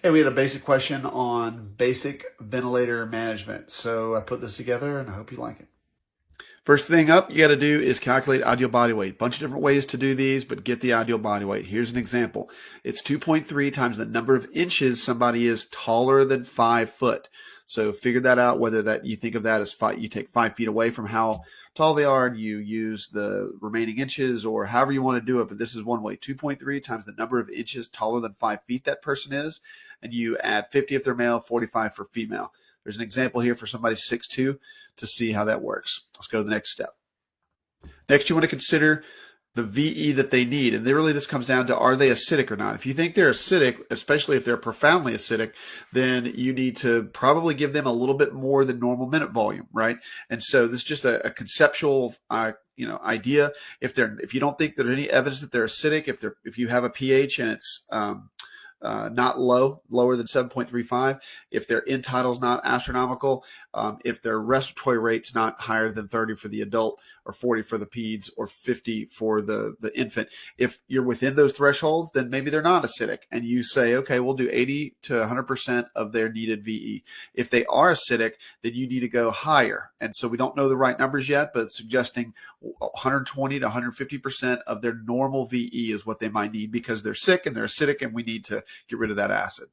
Hey, we had a basic question on basic ventilator management. So I put this together and I hope you like it. First thing up you got to do is calculate ideal body weight. Bunch of different ways to do these, but get the ideal body weight. Here's an example. It's 2.3 times the number of inches somebody is taller than 5 foot. So figure that out, whether that you think of that as you take 5 feet away from how tall they are and you use the remaining inches or however you want to do it. But this is one way, 2.3 times the number of inches taller than 5 feet that person is. And you add 50 if they're male, 45 for female. There's an example here for somebody 6'2" to see how that works. Let's go to the next step. Next, you want to consider the VE that they need. And really this comes down to, are they acidic or not? If you think they're acidic, especially if they're profoundly acidic, then you need to probably give them a little bit more than normal minute volume, right? And so this is just a conceptual idea. If you don't think there's any evidence that they're acidic, if you have a pH and it's not lower than 7.35, if their end tidal is not astronomical, if their respiratory rate's not higher than 30 for the adult or 40 for the peds or 50 for the infant, if you're within those thresholds, then maybe they're not acidic. And you say, okay, we'll do 80 to 100% of their needed VE. If they are acidic, then you need to go higher. And so we don't know the right numbers yet, but suggesting 120 to 150% of their normal VE is what they might need because they're sick and they're acidic and we need to get rid of that acid.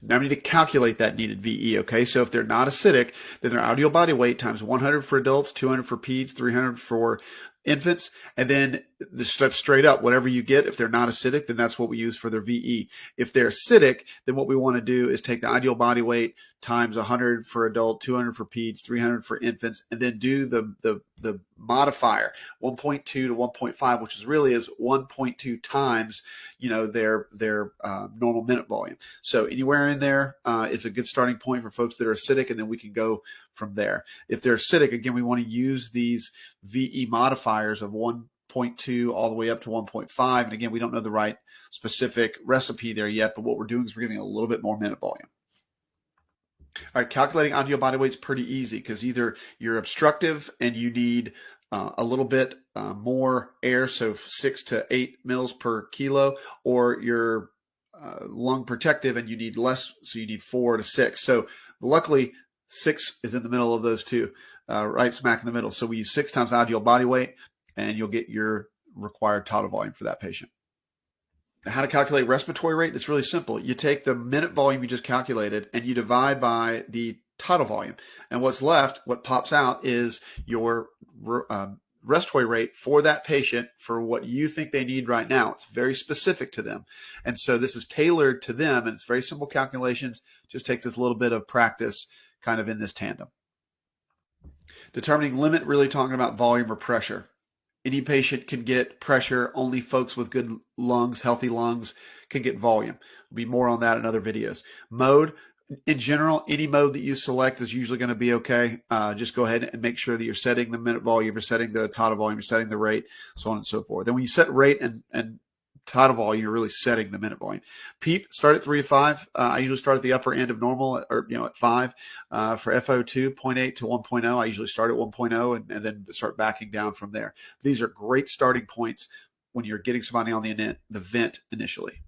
Now we need to calculate that needed VE, okay? So if they're not acidic, then their ideal body weight times 100 for adults, 200 for peds, 300 for infants, and then that's straight up. Whatever you get, if they're not acidic, then that's what we use for their VE. If they're acidic, then what we want to do is take the ideal body weight times 100 for adult, 200 for peds, 300 for infants, and then do the modifier 1.2 to 1.5, which is really 1.2 times their normal minute volume. So anywhere in there is a good starting point for folks that are acidic, and then we can go from there. If they're acidic, again, we want to use these VE modifiers of 1.2 all the way up to 1.5. And again, we don't know the right specific recipe there yet, but what we're doing is we're giving a little bit more minute volume. All right, calculating ideal body weight is pretty easy because either you're obstructive and you need a little bit more air, so 6 to 8 mils per kilo, or you're lung protective and you need less, so you need 4 to 6. So luckily, 6 is in the middle of those two, right smack in the middle. So we use 6 times ideal body weight, and you'll get your required tidal volume for that patient. Now, how to calculate respiratory rate? It's really simple. You take the minute volume you just calculated, and you divide by the tidal volume. And what's left, what pops out, is your respiratory rate for that patient for what you think they need right now. It's very specific to them. And so this is tailored to them, and it's very simple calculations. Just takes us a little bit of practice kind of in this tandem. Determining limit, really talking about volume or pressure. Any patient can get pressure. Only folks with good lungs, healthy lungs, can get volume. There'll be more on that in other videos. Mode, in general, any mode that you select is usually going to be okay. Just go ahead and make sure that you're setting the minute volume, you're setting the tidal volume, you're setting the rate, so on and so forth. Then when you set rate and tidal volume, you're really setting the minute volume. PEEP, start at 3 to 5. I usually start at the upper end of normal, or at 5. For FO2, 0.8 to 1.0, I usually start at 1.0 and then start backing down from there. These are great starting points when you're getting somebody on the vent initially.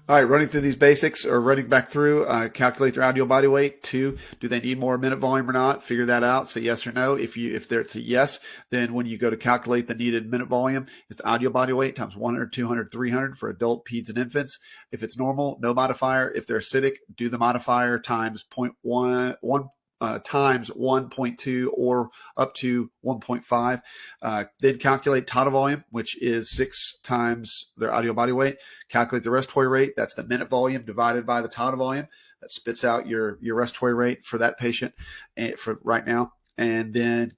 All right, running through these basics, or running back through, calculate their ideal body weight. 2, do they need more minute volume or not? Figure that out. Say yes or no. If it's a yes, then when you go to calculate the needed minute volume, it's ideal body weight times 100, 200, 300 for adult, peds, and infants. If it's normal, no modifier. If they're acidic, do the modifier times 0.1 times 1.2 or up to 1.5. Then calculate tidal volume, which is 6 times their ideal body weight. Calculate the respiratory rate. That's the minute volume divided by the tidal volume. That spits out your respiratory rate for that patient for right now. And then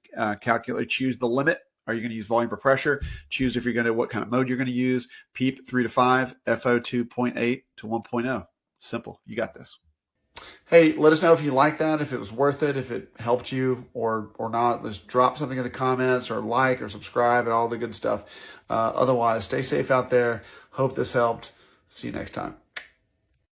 choose the limit. Are you going to use volume or pressure? Choose if you're going to, what kind of mode you're going to use. PEEP 3 to 5, FO2 0.8 to 1.0. Simple. You got this. Hey, let us know if you like that, if it was worth it, if it helped you or not. Just drop something in the comments, or like or subscribe and all the good stuff. Otherwise, stay safe out there. Hope this helped. See you next time.